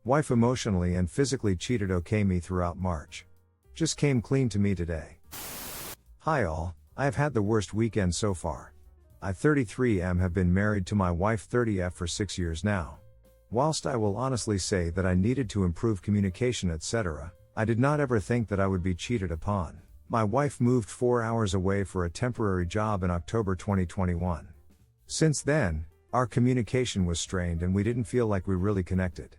Wife emotionally and physically cheated me throughout March. Just came clean to me today. Hi all, I have had the worst weekend so far. I 33 have been married to my wife 30 for 6 years now. Whilst I will honestly say that I needed to improve communication etc., I did not ever think that I would be cheated upon. My wife moved 4 hours away for a temporary job in October 2021. Since then, our communication was strained and we didn't feel like we really connected.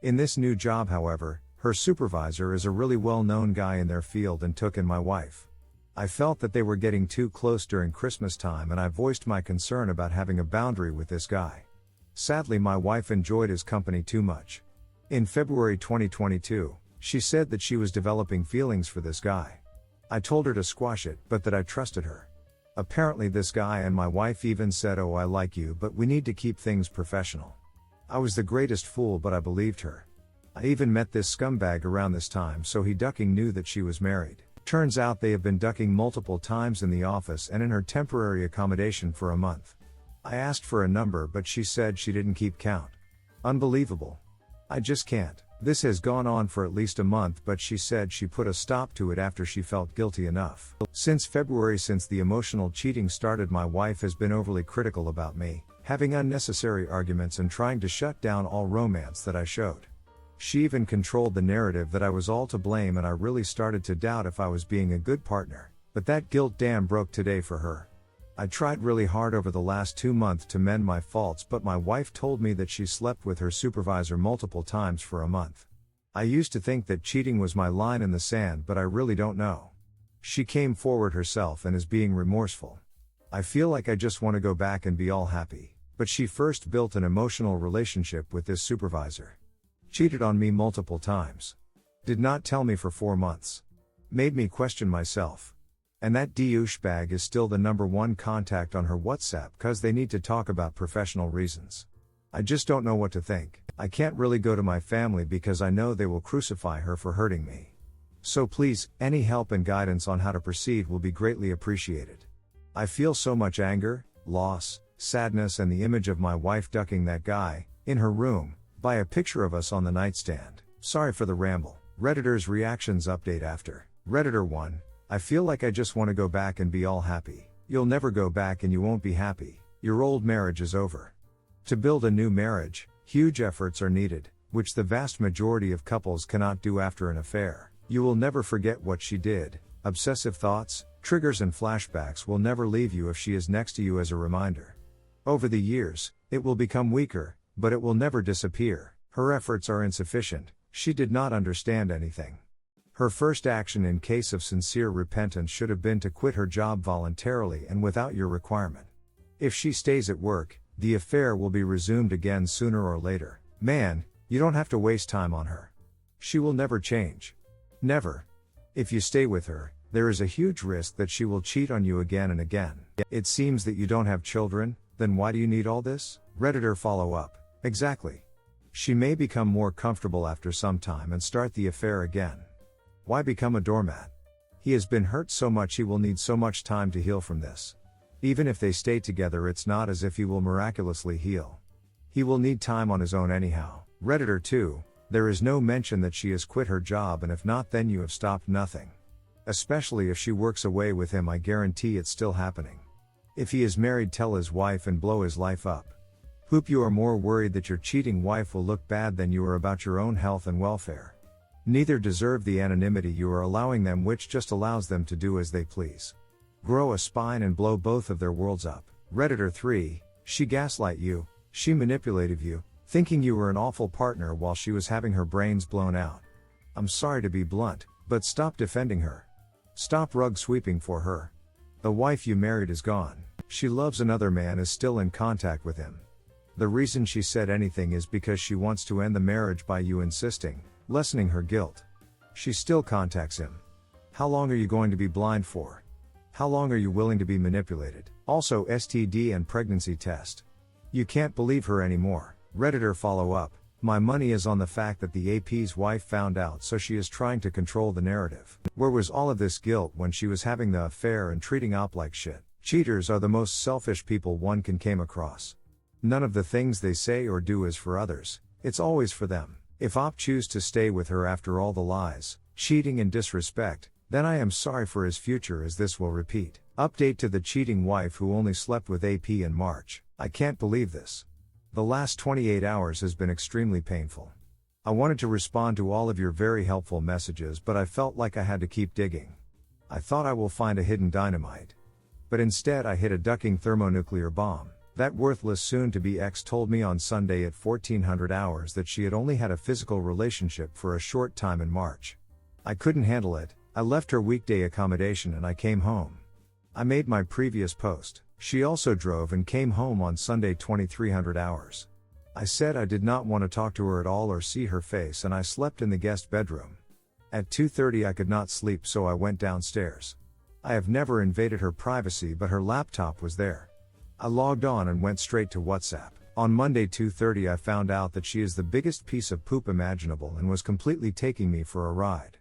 In this new job however, her supervisor is a really well-known guy in their field and took in my wife. I felt that they were getting too close during Christmas time and I voiced my concern about having a boundary with this guy. Sadly my wife enjoyed his company too much. In February 2022, she said that she was developing feelings for this guy. I told her to squash it, but that I trusted her. Apparently this guy and my wife even said, "Oh, I like you, but we need to keep things professional." I was the greatest fool, but I believed her. I even met this scumbag around this time, so he ducking knew that she was married. Turns out they have been ducking multiple times in the office and in her temporary accommodation for a month. I asked for a number but she said she didn't keep count. Unbelievable. I just can't. This has gone on for at least a month but she said she put a stop to it after she felt guilty enough. Since February, since the emotional cheating started, my wife has been overly critical about me, having unnecessary arguments and trying to shut down all romance that I showed. She even controlled the narrative that I was all to blame and I really started to doubt if I was being a good partner, but that guilt dam broke today for her. I tried really hard over the last 2 months to mend my faults but my wife told me that she slept with her supervisor multiple times for a month. I used to think that cheating was my line in the sand but I really don't know. She came forward herself and is being remorseful. I feel like I just want to go back and be all happy, but she first built an emotional relationship with this supervisor. Cheated on me multiple times. Did not tell me for 4 months. Made me question myself. And that douchebag is still the #1 contact on her WhatsApp cause they need to talk about professional reasons. I just don't know what to think. I can't really go to my family because I know they will crucify her for hurting me. So please, any help and guidance on how to proceed will be greatly appreciated. I feel so much anger, loss, sadness and the image of my wife ducking that guy, in her room, by a picture of us on the nightstand. Sorry for the ramble. Redditors reactions update after. Redditor 1. I feel like I just want to go back and be all happy. You'll never go back and you won't be happy. Your old marriage is over. To build a new marriage, huge efforts are needed, which the vast majority of couples cannot do after an affair. You will never forget what she did. Obsessive thoughts, triggers and flashbacks will never leave you if she is next to you as a reminder. Over the years, it will become weaker, but it will never disappear. Her efforts are insufficient. She did not understand anything. Her first action in case of sincere repentance should have been to quit her job voluntarily and without your requirement. If she stays at work, the affair will be resumed again sooner or later. Man, you don't have to waste time on her. She will never change. Never. If you stay with her, there is a huge risk that she will cheat on you again and again. It seems that you don't have children, then why do you need all this? Redditor follow up. Exactly. She may become more comfortable after some time and start the affair again. Why become a doormat? He has been hurt so much, he will need so much time to heal from this. Even if they stay together, it's not as if he will miraculously heal. He will need time on his own anyhow. Redditor 2, there is no mention that she has quit her job, and if not, then you have stopped nothing. Especially if she works away with him, I guarantee it's still happening. If he is married, tell his wife and blow his life up. Hope you are more worried that your cheating wife will look bad than you are about your own health and welfare. Neither deserve the anonymity you are allowing them, which just allows them to do as they please. Grow a spine and blow both of their worlds up. Redditor 3, she gaslight you, she manipulated you, thinking you were an awful partner while she was having her brains blown out. I'm sorry to be blunt, but stop defending her. Stop rug sweeping for her. The wife you married is gone. She loves another man, is still in contact with him. The reason she said anything is because she wants to end the marriage by you insisting, lessening her guilt. She still contacts him. How long are you going to be blind for? How long are you willing to be manipulated? Also STD and pregnancy test. You can't believe her anymore. Redditor follow up. My money is on the fact that the AP's wife found out, so she is trying to control the narrative. Where was all of this guilt when she was having the affair and treating Op like shit? Cheaters are the most selfish people one can came across. None of the things they say or do is for others, it's always for them. If Op choose to stay with her after all the lies, cheating and disrespect, then I am sorry for his future as this will repeat. Update to the cheating wife who only slept with AP in March. I can't believe this. The last 28 hours has been extremely painful. I wanted to respond to all of your very helpful messages, but I felt like I had to keep digging. I thought I will find a hidden dynamite. But instead I hit a ducking thermonuclear bomb. That worthless soon-to-be ex told me on Sunday at 1400 hours that she had only had a physical relationship for a short time in March. I couldn't handle it. I left her weekday accommodation and I came home. I made my previous post. She also drove and came home on Sunday 2300 hours. I said I did not want to talk to her at all or see her face, and I slept in the guest bedroom. At 2:30 I could not sleep, so I went downstairs. I have never invaded her privacy, but her laptop was there. I logged on and went straight to WhatsApp. On Monday 2:30 I found out that she is the biggest piece of poop imaginable and was completely taking me for a ride.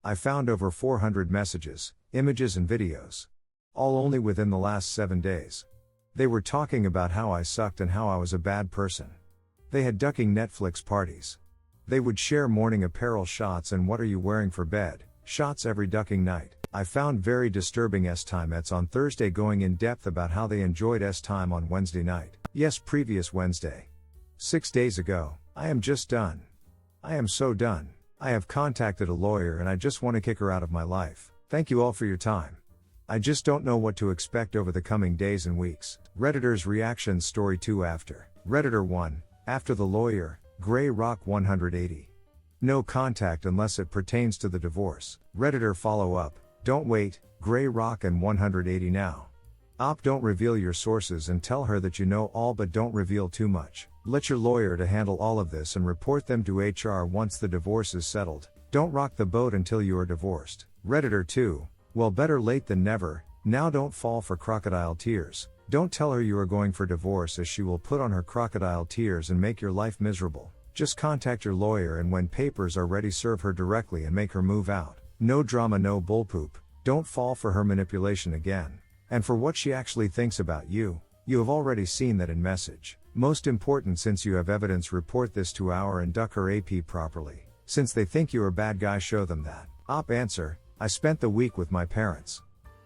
I found over 400 messages, images and videos. All only within the last 7 days. They were talking about how I sucked and how I was a bad person. They had ducking Netflix parties. They would share morning apparel shots and what are you wearing for bed shots every ducking night. I found very disturbing S-timettes on Thursday going in depth about how they enjoyed S-time on Wednesday night. Yes, previous Wednesday. 6 days ago. I am just done. I am so done. I have contacted a lawyer and I just want to kick her out of my life. Thank you all for your time. I just don't know what to expect over the coming days and weeks. Redditor's reactions story 2 after. Redditor 1, after the lawyer, Grey Rock 180. No contact unless it pertains to the divorce. Redditor follow up, don't wait, Grey Rock and 180 now. Op, don't reveal your sources and tell her that you know all but don't reveal too much. Let your lawyer to handle all of this and report them to HR once the divorce is settled. Don't rock the boat until you are divorced. Redditor 2, well, better late than never. Now don't fall for crocodile tears. Don't tell her you are going for divorce, as she will put on her crocodile tears and make your life miserable. Just contact your lawyer and when papers are ready serve her directly and make her move out. No drama, no bullpoop. Don't fall for her manipulation again. And for what she actually thinks about you, you have already seen that in message. Most important, since you have evidence, report this to our and duck her AP properly. Since they think you are a bad guy, show them that. Op answer, I spent the week with my parents.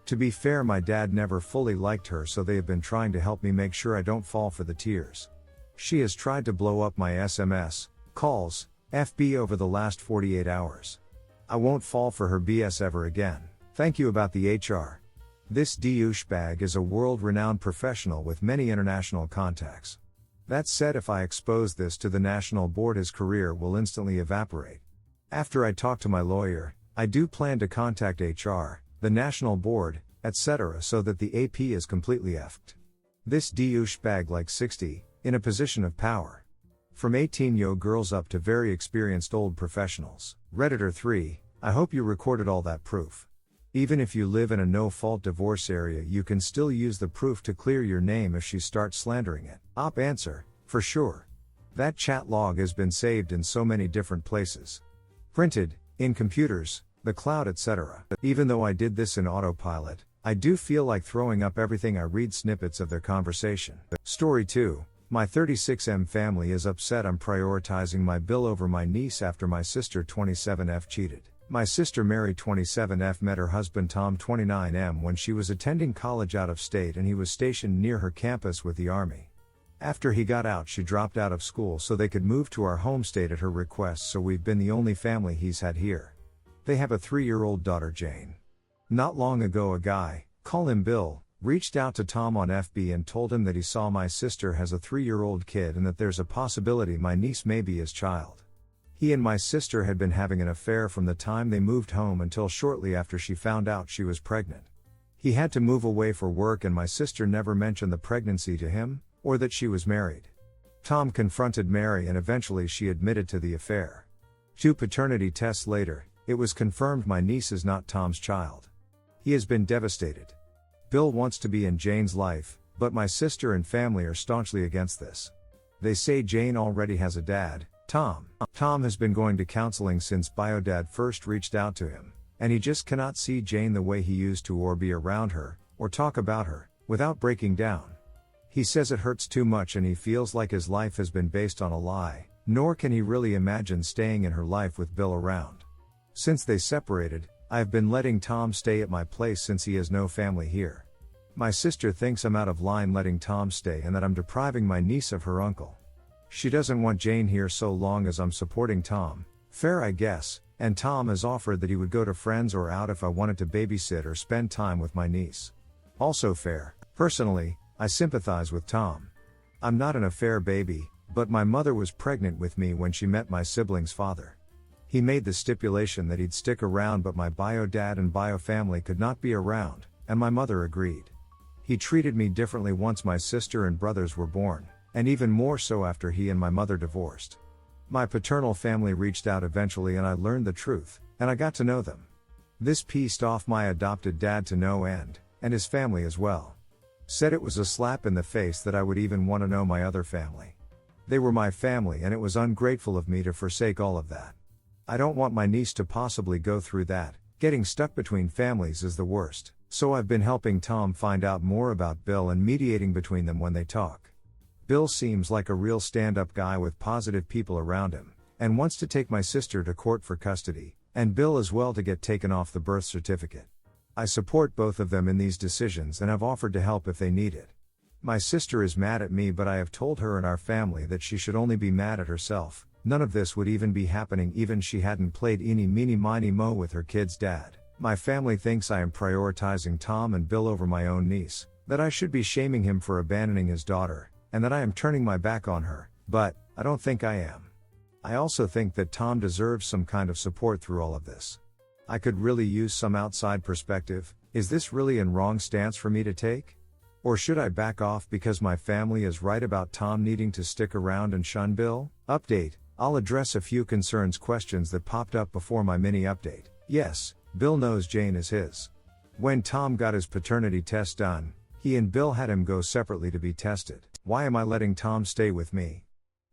To be fair, my dad never fully liked her, so they have been trying to help me make sure I don't fall for the tears. She has tried to blow up my SMS, calls, FB over the last 48 hours. I won't fall for her BS ever again. Thank you about the HR. This douchebag is a world-renowned professional with many international contacts. That said, if I expose this to the national board, his career will instantly evaporate. After I talk to my lawyer, I do plan to contact HR, the national board, etc., so that the AP is completely effed. This douchebag like 60, in a position of power. From 18-year girls up to very experienced old professionals. Redditor 3, I hope you recorded all that proof. Even if you live in a no-fault divorce area, you can still use the proof to clear your name if she starts slandering it. Op answer, for sure. That chat log has been saved in so many different places. Printed, in computers, the cloud, etc. Even though I did this in autopilot, I do feel like throwing up everything I read snippets of their conversation. Story 2, my 36M family is upset I'm prioritizing my bill over my niece after my sister 27F cheated. My sister Mary 27F met her husband Tom 29M when she was attending college out of state and he was stationed near her campus with the Army. After he got out, she dropped out of school so they could move to our home state at her request, so we've been the only family he's had here. They have a 3-year-old daughter, Jane. Not long ago, a guy, call him Bill, reached out to Tom on FB and told him that he saw my sister has a 3-year-old kid and that there's a possibility my niece may be his child. He and my sister had been having an affair from the time they moved home until shortly after she found out she was pregnant. He had to move away for work and my sister never mentioned the pregnancy to him, or that she was married. Tom confronted Mary and eventually she admitted to the affair. 2 paternity tests later, it was confirmed my niece is not Tom's child. He has been devastated. Bill wants to be in Jane's life, but my sister and family are staunchly against this. They say Jane already has a dad, Tom. Tom has been going to counseling since Biodad first reached out to him, and he just cannot see Jane the way he used to or be around her, or talk about her, without breaking down. He says it hurts too much and he feels like his life has been based on a lie, nor can he really imagine staying in her life with Bill around. Since they separated, I have been letting Tom stay at my place since he has no family here. My sister thinks I'm out of line letting Tom stay and that I'm depriving my niece of her uncle. She doesn't want Jane here so long as I'm supporting Tom. Fair, I guess, and Tom has offered that he would go to friends or out if I wanted to babysit or spend time with my niece. Also fair. Personally, I sympathize with Tom. I'm not an affair baby, but my mother was pregnant with me when she met my sibling's father. He made the stipulation that he'd stick around, but my bio dad and bio family could not be around, and my mother agreed. He treated me differently once my sister and brothers were born, and even more so after he and my mother divorced. My paternal family reached out eventually and I learned the truth, and I got to know them. This pissed off my adopted dad to no end, and his family as well. Said it was a slap in the face that I would even want to know my other family. They were my family and it was ungrateful of me to forsake all of that. I don't want my niece to possibly go through that. Getting stuck between families is the worst, so I've been helping Tom find out more about Bill and mediating between them when they talk. Bill seems like a real stand-up guy with positive people around him, and wants to take my sister to court for custody, and Bill as well to get taken off the birth certificate. I support both of them in these decisions and have offered to help if they need it. My sister is mad at me, but I have told her and our family that she should only be mad at herself. None of this would even be happening even she hadn't played eeny meeny miny mo with her kid's dad. My family thinks I am prioritizing Tom and Bill over my own niece, that I should be shaming him for abandoning his daughter, and that I am turning my back on her, but I don't think I am. I also think that Tom deserves some kind of support through all of this. I could really use some outside perspective. Is this really a wrong stance for me to take? Or should I back off because my family is right about Tom needing to stick around and shun Bill? Update: I'll address a few questions that popped up before my mini update. Yes, Bill knows Jane is his. When Tom got his paternity test done, he and Bill had him go separately to be tested. Why am I letting Tom stay with me?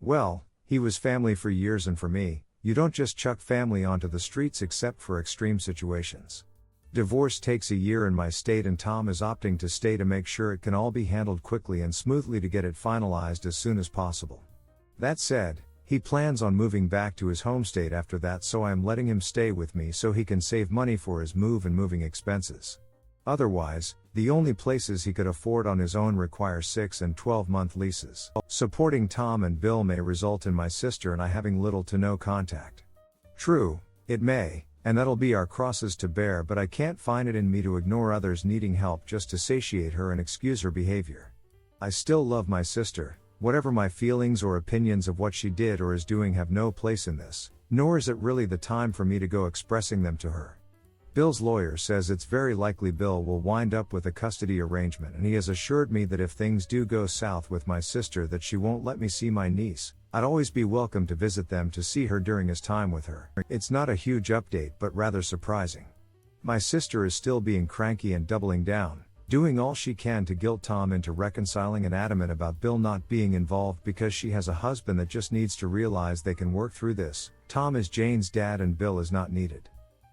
Well, he was family for years, and for me, you don't just chuck family onto the streets except for extreme situations. Divorce takes a year in my state and Tom is opting to stay to make sure it can all be handled quickly and smoothly to get it finalized as soon as possible. That said, he plans on moving back to his home state after that, so I am letting him stay with me so he can save money for his move and moving expenses. Otherwise, the only places he could afford on his own require 6 and 12-month leases. Supporting Tom and Bill may result in my sister and I having little to no contact. True, it may, and that'll be our crosses to bear, but I can't find it in me to ignore others needing help just to satiate her and excuse her behavior. I still love my sister. Whatever my feelings or opinions of what she did or is doing have no place in this, nor is it really the time for me to go expressing them to her. Bill's lawyer says it's very likely Bill will wind up with a custody arrangement, and he has assured me that if things do go south with my sister that she won't let me see my niece. I'd always be welcome to visit them to see her during his time with her. It's not a huge update but rather surprising. My sister is still being cranky and doubling down, doing all she can to guilt Tom into reconciling and adamant about Bill not being involved because she has a husband that just needs to realize they can work through this. Tom is Jane's dad and Bill is not needed.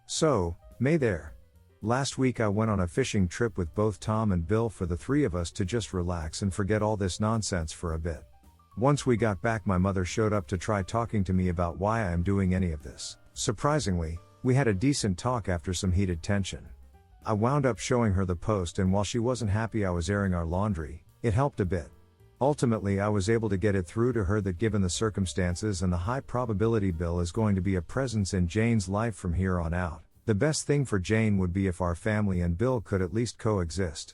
So, May there. Last week I went on a fishing trip with both Tom and Bill for the three of us to just relax and forget all this nonsense for a bit. Once we got back, my mother showed up to try talking to me about why I am doing any of this. Surprisingly, we had a decent talk after some heated tension. I wound up showing her the post, and while she wasn't happy I was airing our laundry, it helped a bit. Ultimately I was able to get it through to her that given the circumstances and the high probability Bill is going to be a presence in Jane's life from here on out, the best thing for Jane would be if our family and Bill could at least coexist.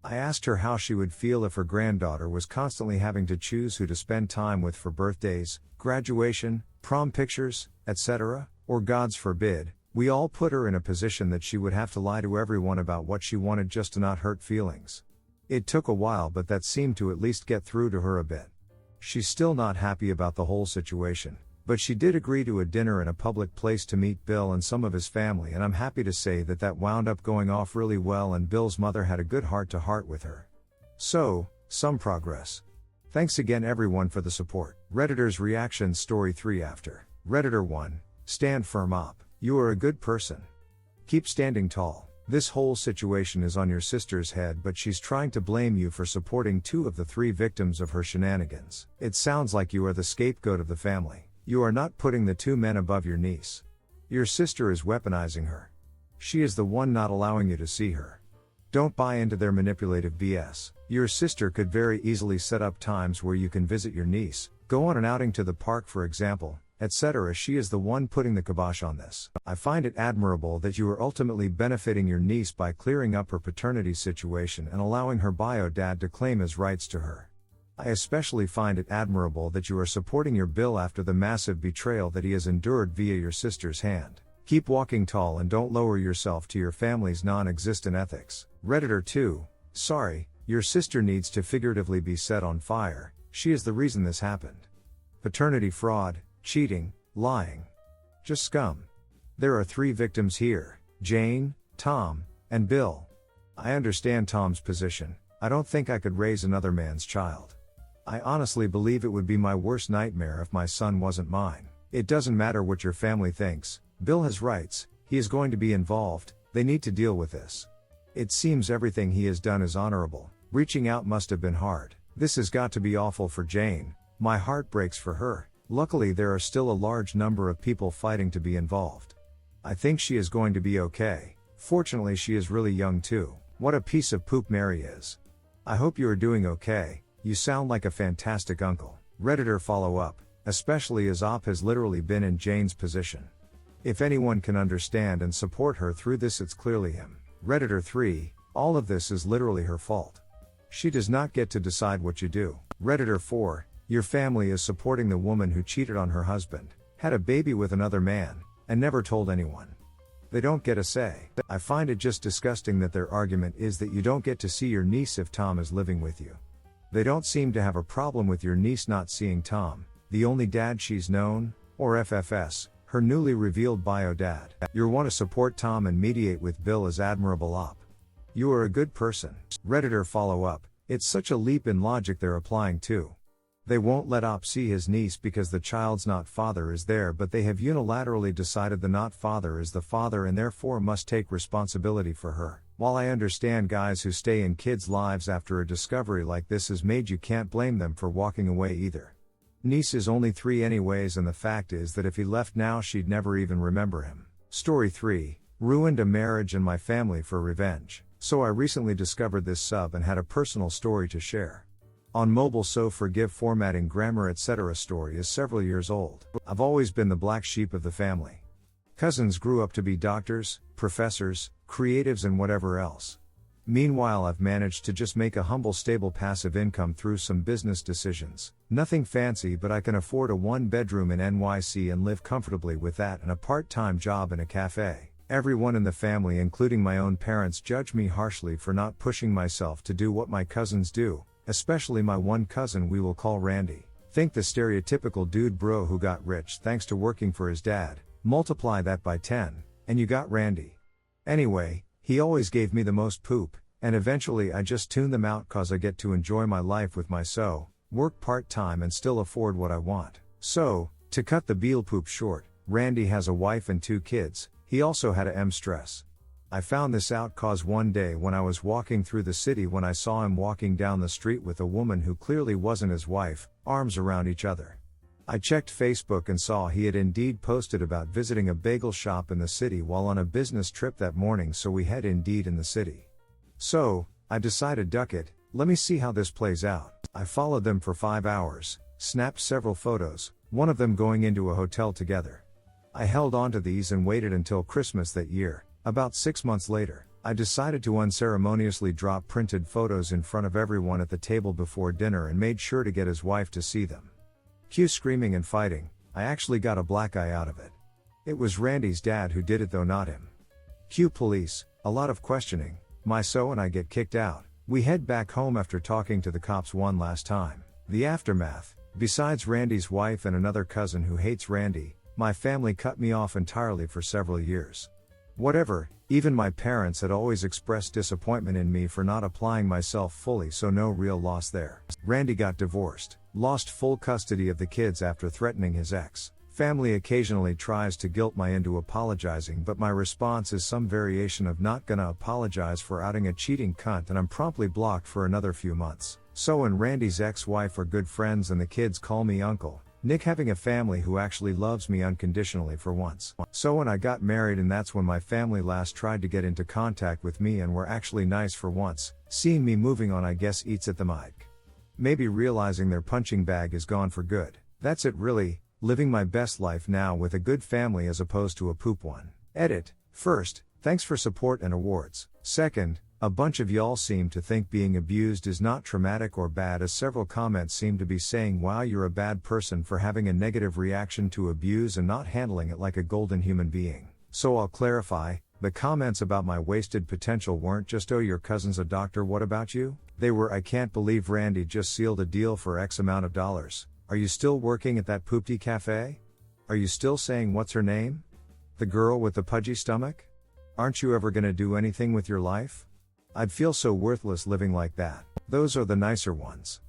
I asked her how she would feel if her granddaughter was constantly having to choose who to spend time with for birthdays, graduation, prom pictures, etc., or God's forbid, we all put her in a position that she would have to lie to everyone about what she wanted just to not hurt feelings. It took a while, but that seemed to at least get through to her a bit. She's still not happy about the whole situation, but she did agree to a dinner in a public place to meet Bill and some of his family, and I'm happy to say that that wound up going off really well and Bill's mother had a good heart-to-heart with her. So, some progress. Thanks again everyone for the support. Redditor's reaction story 3 after. Redditor 1, stand firm up. You are a good person. Keep standing tall. This whole situation is on your sister's head, but she's trying to blame you for supporting 2 of the 3 victims of her shenanigans. It sounds like you are the scapegoat of the family. You are not putting the two men above your niece. Your sister is weaponizing her. She is the one not allowing you to see her. Don't buy into their manipulative BS. Your sister could very easily set up times where you can visit your niece, go on an outing to the park for example, etc. She is the one putting the kibosh on this. I find it admirable that you are ultimately benefiting your niece by clearing up her paternity situation and allowing her bio dad to claim his rights to her. I especially find it admirable that you are supporting your Bill after the massive betrayal that he has endured via your sister's hand. Keep walking tall and don't lower yourself to your family's non-existent ethics. Redditor 2, sorry, your sister needs to figuratively be set on fire, she is the reason this happened. Paternity fraud, cheating, lying. Just scum. There are 3 victims here, Jane, Tom, and Bill. I understand Tom's position, I don't think I could raise another man's child. I honestly believe it would be my worst nightmare if my son wasn't mine. It doesn't matter what your family thinks, Bill has rights, he is going to be involved, they need to deal with this. It seems everything he has done is honorable, reaching out must have been hard. This has got to be awful for Jane, my heart breaks for her. Luckily there are still a large number of people fighting to be involved. I think she is going to be okay, fortunately she is really young too. What a piece of poop Mary is. I hope you are doing okay, you sound like a fantastic uncle. Redditor follow up, especially as Op has literally been in Jane's position. If anyone can understand and support her through this it's clearly him. Redditor 3, all of this is literally her fault. She does not get to decide what you do. Redditor 4, your family is supporting the woman who cheated on her husband, had a baby with another man, and never told anyone. They don't get a say. I find it just disgusting that their argument is that you don't get to see your niece if Tom is living with you. They don't seem to have a problem with your niece not seeing Tom, the only dad she's known, or FFS, her newly revealed bio dad. You want to support Tom and mediate with Bill as admirable Op. You are a good person. Redditor follow up, it's such a leap in logic they're applying too. They won't let Op see his niece because the child's not father is there, but they have unilaterally decided the not father is the father and therefore must take responsibility for her. While I understand guys who stay in kids' lives after a discovery like this is made, you can't blame them for walking away either. Niece is only 3 anyways, and the fact is that if he left now she'd never even remember him. Story 3, ruined a marriage and my family for revenge. So I recently discovered this sub and had a personal story to share. On mobile, so forgive formatting, grammar etc. Story is several years old. I've always been the black sheep of the family. Cousins grew up to be doctors, professors, creatives and whatever else. Meanwhile I've managed to just make a humble stable passive income through some business decisions. Nothing fancy, but I can afford a 1-bedroom in NYC and live comfortably with that and a part-time job in a cafe. Everyone in the family including my own parents judge me harshly for not pushing myself to do what my cousins do. Especially my one cousin we will call Randy. Think the stereotypical dude bro who got rich thanks to working for his dad, multiply that by 10, and you got Randy. Anyway, he always gave me the most poop, and eventually I just tune them out cause I get to enjoy my life with my work part-time and still afford what I want. So, to cut the Beal poop short, Randy has a wife and 2 kids, he also had a stress. I found this out cause one day when I was walking through the city when I saw him walking down the street with a woman who clearly wasn't his wife, arms around each other. I checked Facebook and saw he had indeed posted about visiting a bagel shop in the city while on a business trip that morning, so we had indeed in the city. So, I decided duck it, let me see how this plays out. I followed them for 5 hours, snapped several photos, one of them going into a hotel together. I held on to these and waited until Christmas that year. About 6 months later, I decided to unceremoniously drop printed photos in front of everyone at the table before dinner and made sure to get his wife to see them. Cue screaming and fighting, I actually got a black eye out of it. It was Randy's dad who did it though, not him. Cue police, a lot of questioning, my and I get kicked out. We head back home after talking to the cops one last time. The aftermath, besides Randy's wife and another cousin who hates Randy, my family cut me off entirely for several years. Whatever, even my parents had always expressed disappointment in me for not applying myself fully, so no real loss there. Randy got divorced, lost full custody of the kids after threatening his ex. Family occasionally tries to guilt me into apologizing, but my response is some variation of not gonna apologize for outing a cheating cunt, and I'm promptly blocked for another few months. So and Randy's ex-wife are good friends and the kids call me uncle. Nick having a family who actually loves me unconditionally for once. So when I got married, and that's when my family last tried to get into contact with me and were actually nice for once, seeing me moving on I guess eats at the mic. Maybe realizing their punching bag is gone for good. That's it really, living my best life now with a good family as opposed to a poop one. Edit. First, thanks for support and awards. Second, a bunch of y'all seem to think being abused is not traumatic or bad, as several comments seem to be saying wow, you're a bad person for having a negative reaction to abuse and not handling it like a golden human being. So I'll clarify, the comments about my wasted potential weren't just oh your cousin's a doctor, what about you? They were I can't believe Randy just sealed a deal for X amount of dollars. Are you still working at that poopty cafe? Are you still saying what's her name? The girl with the pudgy stomach? Aren't you ever gonna do anything with your life? I'd feel so worthless living like that. Those are the nicer ones.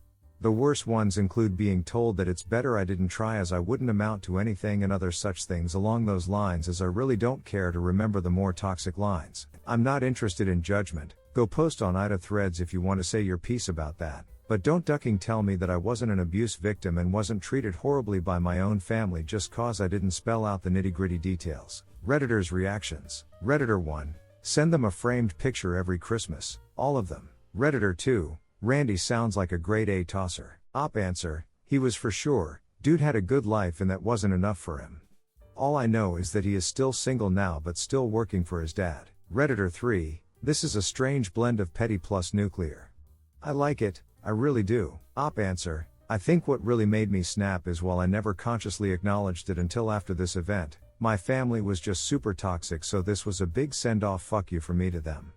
The worst ones include being told that it's better I didn't try as I wouldn't amount to anything and other such things along those lines, as I really don't care to remember the more toxic lines. I'm not interested in judgment. Go post on Ida threads if you want to say your piece about that. But don't ducking tell me that I wasn't an abuse victim and wasn't treated horribly by my own family just cause I didn't spell out the nitty-gritty details. Redditors' reactions. Redditor 1. Send them a framed picture every Christmas. All of them. Redditor 2. Randy sounds like a grade A tosser. Op answer. He was for sure. Dude had a good life and that wasn't enough for him. All I know is that he is still single now but still working for his dad. Redditor 3. This is a strange blend of petty plus nuclear. I like it, I really do. Op answer. I think what really made me snap is while I never consciously acknowledged it until after this event, my family was just super toxic, so this was a big send-off fuck you from me to them.